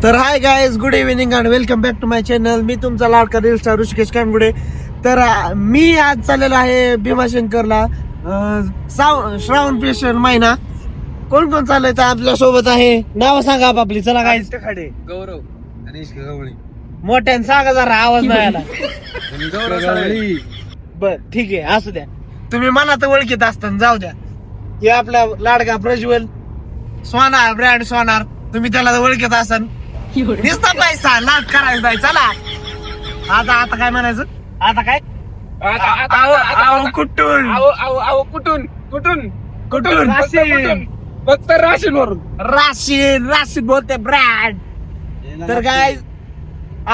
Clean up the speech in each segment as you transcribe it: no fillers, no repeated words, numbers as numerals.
तर hi guys, good evening and welcome back to my channel. मी तुमचा लाडका रील स्टार ऋषिकेश कानगुडे. तर मी आज चाललेलो आहे भीमाशंकरला. श्रावण पेशन महिना. कोण कोण चाललंय तर आपल्या सोबत आहे. नाव सांगा आपली. चला गाईज. गौरव गणेश गवळी मोठ्याने सांगा जरा, आवाज नाही आला. गवळी. बर ठीक आहे, असू द्या. तुम्ही मला तर ओळखीत असताना जाऊ द्या. हे आपला लाडका प्रज्वल सोनार, ब्रँड सोनार. तुम्ही त्याला तर ओळखीत असाल. नुसता पैसा लाट करायचा नाही. चला आता काय म्हणायचं? आता काय कुठून कुठून कुठून कुठून फक्त राशीन वरून राशीन बोलते ब्रँड. तर काय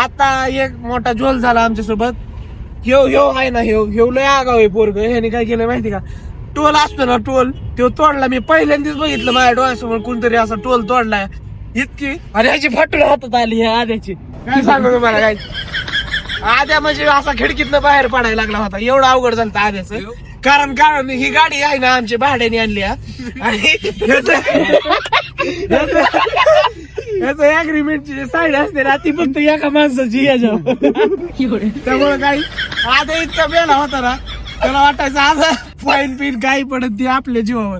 आता एक मोठा झोल झाला आमच्या सोबत. ह्यो आहे ना, ह्यो लय आगाव आहे पोरग. ह्याने काय केलं माहिती का? टोल असतो ना, टोल तो तोडला. मी पहिल्यांदाच बघितलं माझ्या डोळ्यासमोर कोणतरी असा टोल तोडलाय. इतकी आणि ह्याची फाटून हातात आली ह्या आद्याची. काय सांगू तुम्हाला काय, आद्या म्हणजे असा खिडकीतनं बाहेर पडायला लागला होता. एवढं अवघड झालं आद्याचं. कारण ही गाडी आहे ना आमची भाड्याने आणली. आणि ह्याचं अग्रीमेंटची साईड असते ना, ती फक्त एका माणसाची याच्यावर. त्यामुळे काही आद्या इतका बेला होता ना, त्याला वाटायचं आता फाईन पिन काही पडत ती आपल्या जीवावर.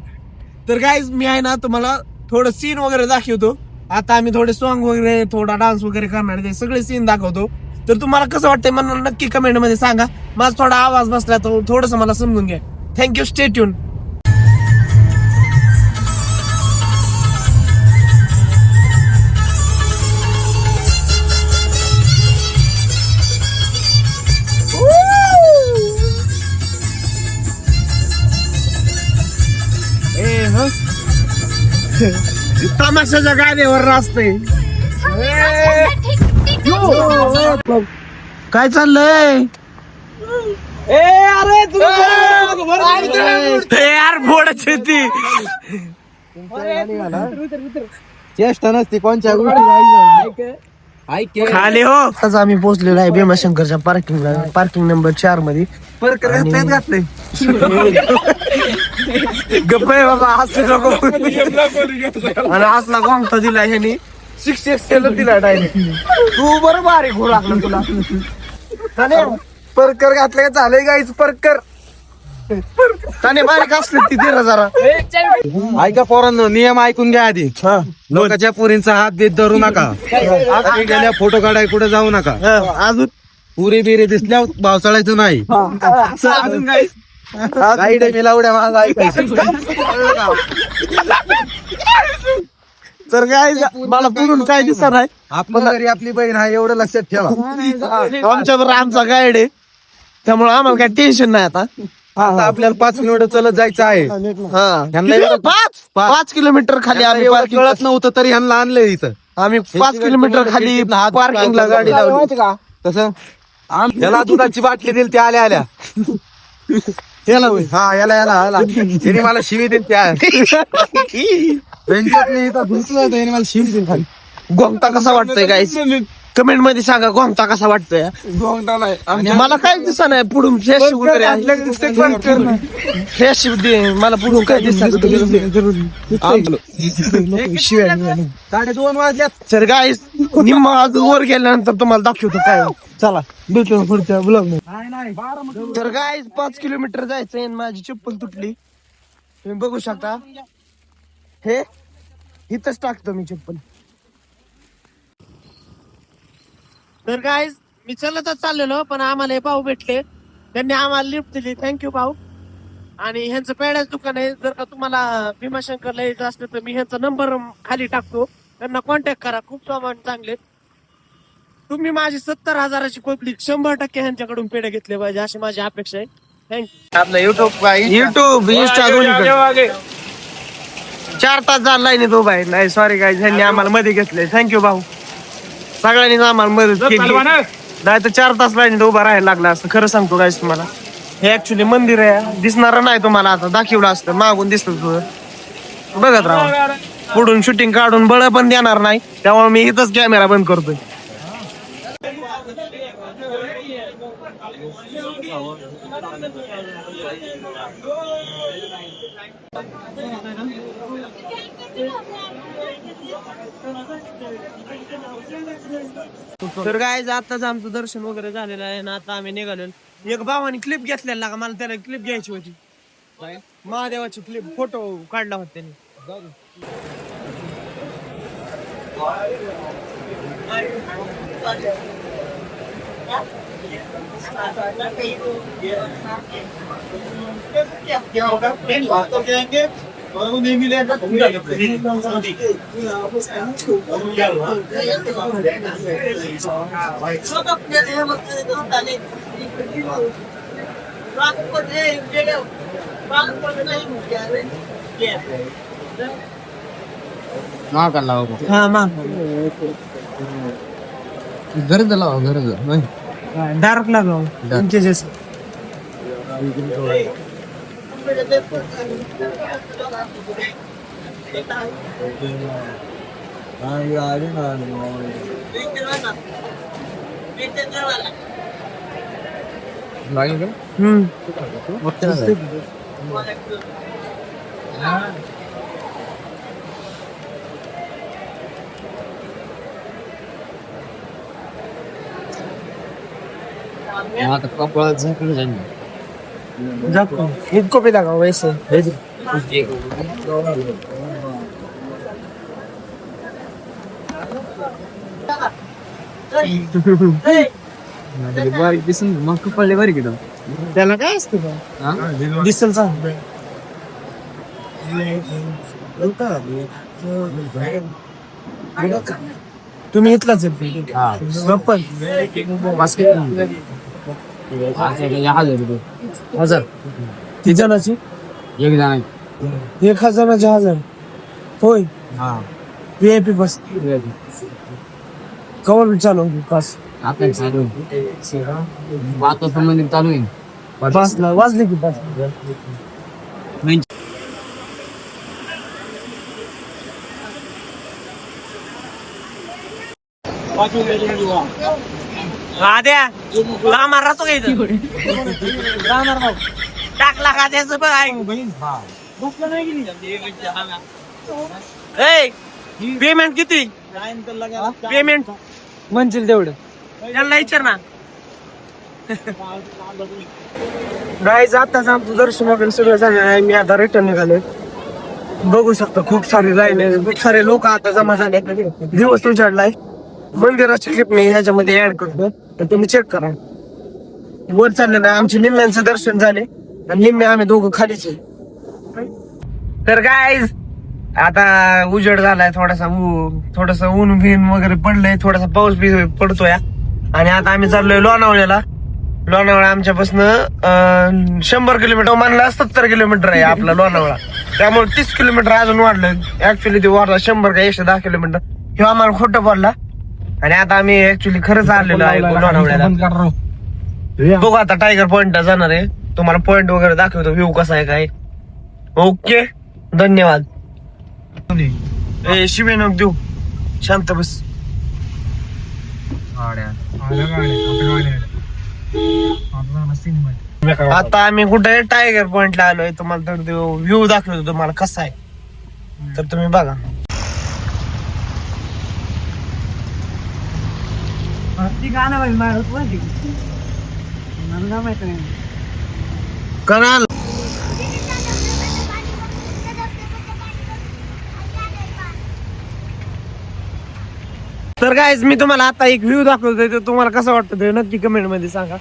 तर गाईज मी आहे ना तुम्हाला थोडं सीन वगैरे दाखवतो. आता आम्ही थोडे सॉन्ग वगैरे, थोडा डान्स वगैरे करणार, ते सगळे सीन दाखवतो. तर तुम्हाला कसं वाटतंय मला नक्की कमेंट मध्ये सांगा. माझा थोडा आवाज बसला तर थोडस मला समजून घ्या. Thank you, stay tune. तमाशाच्या गाण्यावर रास्ते. काय चाललंय? यार फोडायची ती चेष्टा नसते कोणच्या गोष्टी. खाली हो. आज आम्ही पोहोचलेलो आहे भीमाशंकरच्या पार्किंगला. पार्किंग नंबर 4 मध्ये. घातले गप्प आहे बाबा, हसू नको. आणि हसला गोंगता दिला ह्यानी. 6 दिला डायरेक्ट. तू बरं बारीक हो लागला तुला. परकर घातलं का झालंय गाईच परकर. त्याने बारीक असले ती दे जरा. ऐका पोरांनो, नियम ऐकून घ्या आधी. लोकांच्या पुरींचा हात देत धरू नका. गेल्या फोटो काढाय कुठे जाऊ नका. अजून पुरी बिरी दिसल्या पावसाळ्याचं नाही. अजून काय गाईड मी लावड्या माझा ऐकायचं. तर काय मला पुरून काय दिसत नाही. आपण घरी आपली बहीण आहे एवढं लक्षात ठेवा. आमच्यावर आमचा गाईड आहे, त्यामुळे आम्हाला काय टेन्शन नाही. आता आपल्याला 5 किलोमीटर चलत जायचं आहे. ह्यांना 5 किलोमीटर खाली आम्ही एवढं कळत नव्हतं तरी ह्यांना आणलंय इथं. आम्ही 5 किलोमीटर खाली पार्किंगला गाडी लावली. कसं याला दुधाची बाटली दिली त्या आल्या याला होय. याला त्याने मला शिवी दिली त्या मला शिवी दिली खाली. गोंगता कसा वाटतोय गाईस? कमेंट मध्ये सांगा गोंगता कसा वाटतोय. मला काय दिसत नाही पुढून फ्रेश वगैरे. फ्रेश मला पुढून काय दिसत. 2:30 वाजल्यात. तर गाईस निम्मा आज वर गेल्यानंतर तुम्हाला दाखवतो काय. चला भेटू पुढच्या ब्लॉग मध्ये. तर गाईस 5 किलोमीटर जायचंय. माझी चप्पल तुटली, तुम्ही बघू शकता. हे इथंच टाकतो मी चप्पल. तर गाईज मी चलतच चाललेलो, पण आम्हाला हे भाऊ भेटले. त्यांनी आम्हाला लिफ्ट दिली. थँक्यू भाऊ. आणि ह्यांचं पेड्याचं दुकान आहे. जर का तुम्हाला भीमाशंकरला यायचं असलं तर मी ह्यांचा नंबर खाली टाकतो, त्यांना कॉन्टॅक्ट करा. खूप सामान चांगले. तुम्ही माझी 70,000ची पब्लिक 100% ह्यांच्याकडून पेढे घेतले पाहिजे अशी माझी अपेक्षा आहे. थँक्यू. आपलं युट्यूब इंस्टा दोन्ही 4 तास झाला लाईनीत उभा आहे. नाही सॉरी गाईज, ह्यांनी आम्हाला मध्ये घेतले. थँक्यू भाऊ. सगळ्यांनी आम्हाला मदत केली. नाही तर 4 तास लाईनीत उभा राहायला लागला असतं. खरं सांगतो गाईज तुम्हाला. हे ऍक्च्युली मंदिर आहे, दिसणार नाही तुम्हाला. आता दाखवलं असतं, मागून दिसत तुझं. बघत राहा. पुढून शूटिंग काढून बळ पण देणार नाही, त्यामुळे मी इथंच कॅमेरा बंद करतोय. तर काय आताच आमचं दर्शन वगैरे झालेलं आहे ना. आता आम्ही निघालो. एक भावाने क्लिप घेतलेला का, मला त्याला क्लिप घ्यायची होती. महादेवाची क्लिप फोटो काढला होता त्यांनी. हा मा गरज लावा गरज डार्क लागलो तुमचे जसं. आता कपडा झाकलं जाईल. इतको पे लगा वैसे. बारीक दिसून मग कपडले बारीक येतो. त्याला काय असतं दिसल सांग. तुम्ही इथलाच गप्पन 1000 किती जणांची? एक जण 1000 होय. VIP बस कवर चालू पास आता चालू वातो संबंधित चालू आहे. पासला वाजले की पास. आद्या राहणार राहतो का इथं? राहणार भाऊ टाकला का त्याचं बघ आहे. पेमेंट किती? पेमेंट म्हणशील तेवढं त्यांना विचार ना. गाईज आताच आमचं दर्शन वगैरे सगळं झालं आहे. मी आता रिटर्न निघालोय. बघू शकता खूप सारे लाईन आहे. खूप सारे लोक आता जमा झाले. दिवस उजाडलाय. मंदिराची क्लिप मी ह्याच्यामध्ये ऍड करतो तर तुम्ही चेक करा. वर चाललेलं आहे. आमचे निम्म्यांचं दर्शन झाले आणि निम्मे आम्ही दोघं खालीच आहे. तर गाईज आता उजेड झालाय. थोडस ऊन बिन वगैरे पडलंय. थोडासा पाऊस बी पडतोय आणि आता आम्ही चाललोय लोणावळ्याला. लोणावळा आमच्यापासून 100 किलोमीटर म्हणला 70 किलोमीटर आहे आपला लोणावळा. त्यामुळे 30 किलोमीटर अजून वाढलं. ऍक्च्युली ते वाढला 100 का 110 किलोमीटर किंवा आम्हाला खोटं बोलला. आणि आता आम्ही ऍक्च्युली खरंच आलेलो आहे लोणावळ्याला. बघू आता टायगर पॉइंटला जाणार आहे. तुम्हाला पॉइंट वगैरे दाखवतो व्ह्यू कसा आहे काय. ओके धन्यवाद. शिवे नको देऊ शांत बस. आता आम्ही कुठे टायगर पॉइंटला आलोय. तुम्हाला तर व्ह्यू दाखवतो तुम्हाला कसा आहे तर तुम्ही बघा. कनाल तर गाईज मी तुम्हाला आता एक व्ह्यू दाखवतोय. तो तुम्हाला कसं वाटतं ते नक्की कमेंट मध्ये सांगा.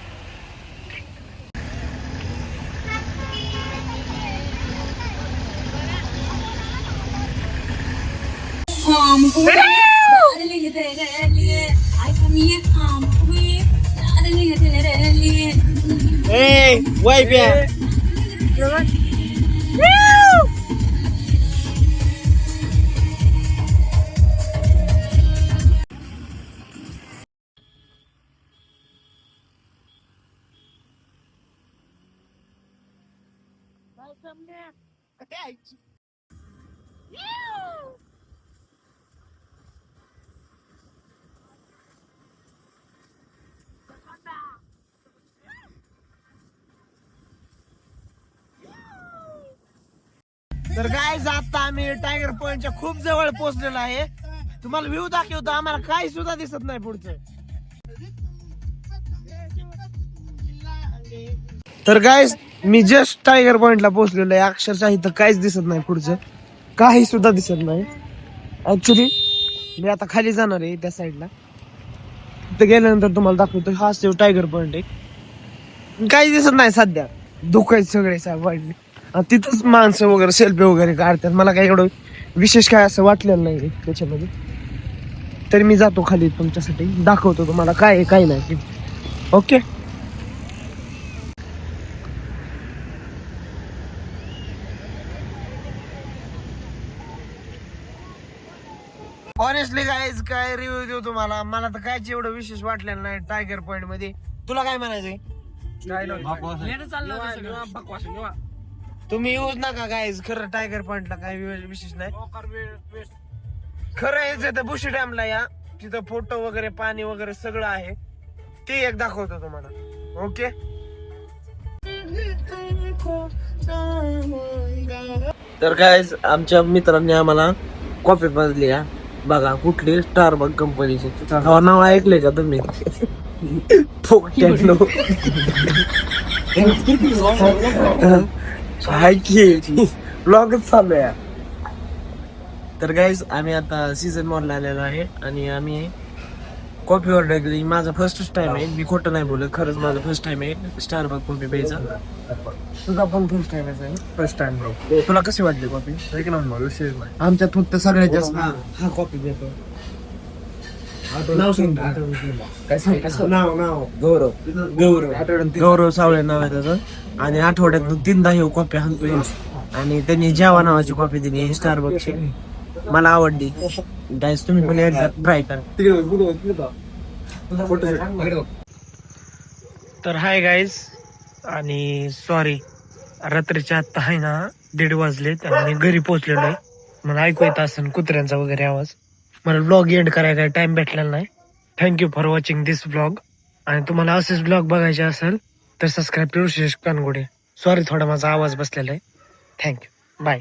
तर गाईज आता आम्ही टायगर पॉइंटच्या खूप जवळ पोहोचलेलो आहे. तुम्हाला व्ह्यू दाखवतो, आम्हाला काही सुद्धा दिसत नाही पुढचं. तर गाईस मी जस्ट टायगर पॉइंटला पोहोचलेलो आहे. अक्षरशः इथं काहीच दिसत नाही पुढचं, काही सुद्धा दिसत नाही. ऍक्च्युली मी आता खाली जाणार आहे त्या साईडला. तिथे गेल्यानंतर तुम्हाला दाखवतो. हा सेव टायगर पॉइंट आहे. काही दिसत नाही सध्या, धुकं आहेत सगळे वाढले. तिथंच माणसं वगैरे सेल्फी वगैरे काढतात. मला काही एवढं विशेष काय असं वाटलेलं नाही त्याच्यामध्ये. तरी मी जातो खाली, तुमच्यासाठी दाखवतो तुम्हाला काय आहे काय नाही. ओके. ऑनेस्टली गाईज काय रिव्ह्यू देऊ तुम्हाला, मला तर कायच एवढं विशेष वाटलेलं नाही टायगर पॉइंट मध्ये. तुला काय म्हणायचंय? तुम्ही येऊच नका गाईज, खरं टायगर पॉइंटला काय विशेष नाही. खरं यायचं तर बुशी डॅमला या, तिथं फोटो वगैरे पाणी वगैरे सगळं आहे, ते एक दाखवतो तुम्हाला. ओके. तर गाईज आमच्या मित्रांनी आम्हाला कॉफी पाजली. बघा कुठली स्टारबक कंपनीची. नाव ऐकलंय का तुम्ही? ब्लॉगच चालू आहे. तर गाईज आम्ही आता सीझन मॉलला आलेलो आहे आणि आम्ही कॉफी ऑर्डर केली. माझा फर्स्ट टाइम आहे, मी खोटं नाही बोलत, खरंच माझा फर्स्ट टाइम आहे स्टारबक कॉफी प्यायचा. तुझा पण फर्स्ट टाइम आहे? First time. तुला कशी वाटली कॉफी? एक नंबर, विशेष नाही. आमच्यात फक्त सगळ्यात जास्त हा कॉफी देतो. नाव सांग. नाव गौरव सावळे नाव आहे त्याचं. आणि आठवड्यात 3दा हे कॉफी आणतो. आणि त्यांनी जेवा नावाची कॉफी दिली स्टारबकची, मला आवडली. गाईस तुम्ही पण एकदा ट्राय करा. तर हाय गाईस, आणि सॉरी रात्रीच्या आत्ता आहे ना 1:30 वाजलेत आणि मी घरी पोहोचलेलो आहे. मला ऐकू येत असेल कुत्र्यांचा वगैरे आवाज. मला व्लॉग एंड करायला काही टाइम भेटलेला नाही. Thank you for watching this vlog. आणि तुम्हाला असेच व्लॉग बघायचे असेल तर सबस्क्राईब करू ऋषिकेश कानगुडे. सॉरी थोडा माझा आवाज बसलेला आहे. थँक्यू. बाय.